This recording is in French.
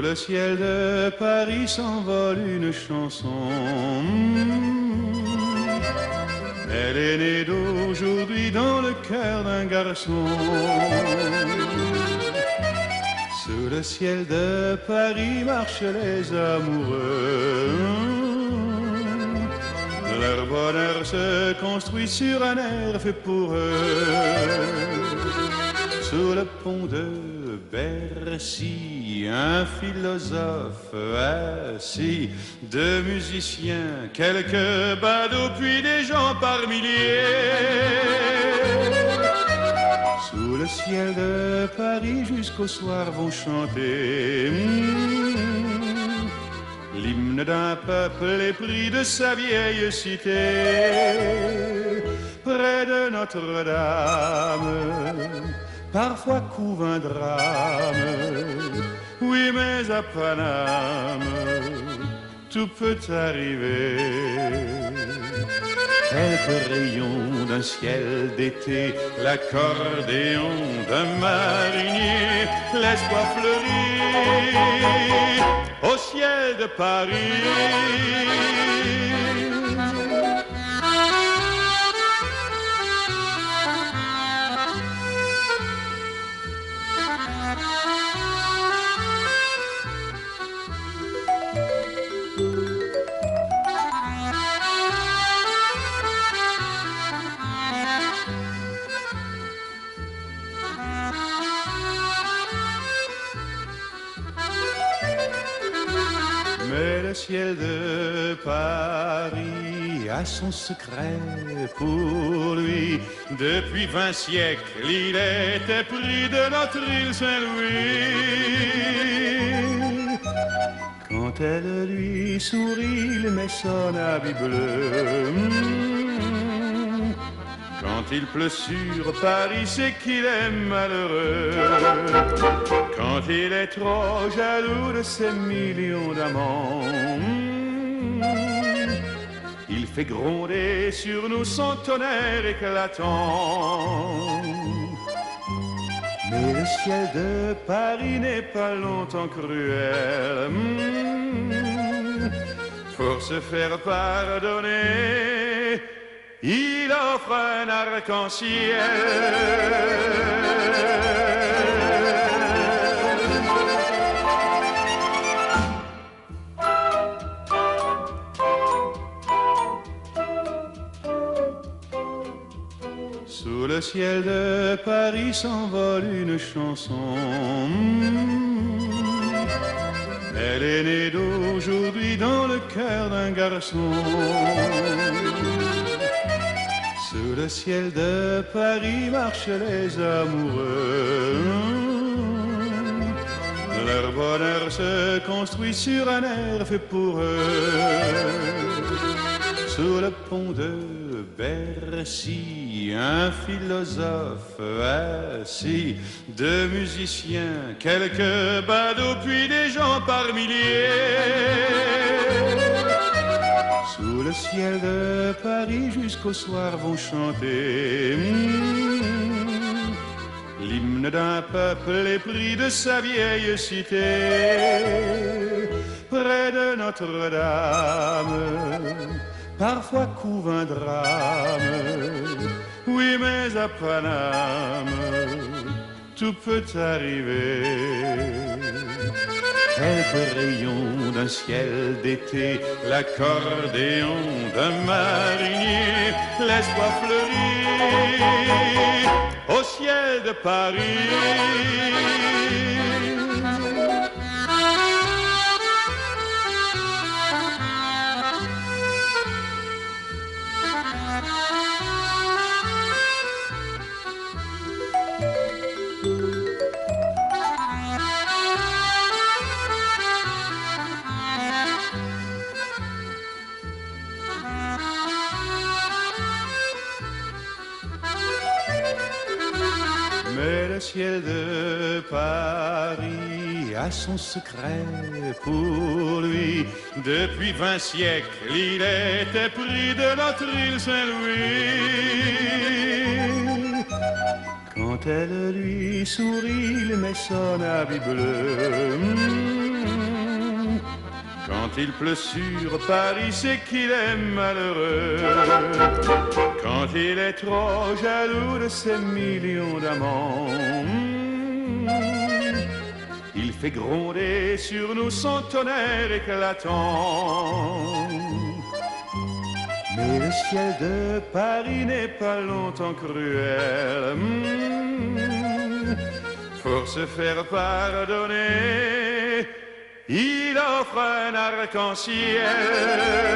le ciel de Paris s'envole une chanson. Elle est née d'aujourd'hui dans le cœur d'un garçon. Sous le ciel de Paris marchent les amoureux. Leur bonheur se construit sur un air fait pour eux. Sous le pont de Bercy, un philosophe assis, deux musiciens, quelques badauds, puis des gens par milliers. Sous le ciel de Paris jusqu'au soir vont chanter l'hymne d'un peuple épris de sa vieille cité. Près de Notre-Dame, parfois couve un drame. Oui, mais à Paname, tout peut arriver. Quelques rayons d'un ciel d'été, l'accordéon d'un marinier, l'espoir fleurit au ciel de Paris. Mais le ciel de Paris a son secret pour lui. Depuis 20 siècles, il était pris de notre île Saint-Louis. Quand elle lui sourit, il met son habit bleu. Quand il pleut sur Paris, c'est qu'il est malheureux. Quand il est trop jaloux de ses millions d'amants, il fait gronder sur nous son tonnerre éclatant. Mais le ciel de Paris n'est pas longtemps cruel. Pour se faire pardonner, il offre un arc-en-ciel. Sous le ciel de Paris s'envole une chanson. Elle est née d'aujourd'hui dans le cœur d'un garçon. Sous le ciel de Paris marchent les amoureux. Leur bonheur se construit sur un air fait pour eux. Sous le pont de Bercy, un philosophe assis, deux musiciens, quelques badauds, puis des gens par milliers. Sous le ciel de Paris jusqu'au soir vont chanter l'hymne d'un peuple épris de sa vieille cité. Près de Notre-Dame, parfois couve un drame. Oui, mais à Paname, tout peut arriver. Quelques rayons d'un ciel d'été, l'accordéon d'un marinier, l'espoir fleurit au ciel de Paris. Mais le ciel de Paris a son secret pour lui. Depuis 20 siècles, il était pris de notre île Saint-Louis. Quand elle lui sourit, il met son habit bleu. Quand il pleut sur Paris, c'est qu'il est malheureux. Quand il est trop jaloux de ses millions d'amants, il fait gronder sur nous son tonnerre éclatant. Mais le ciel de Paris n'est pas longtemps cruel. Pour se faire pardonner, il offre un arc-en-ciel.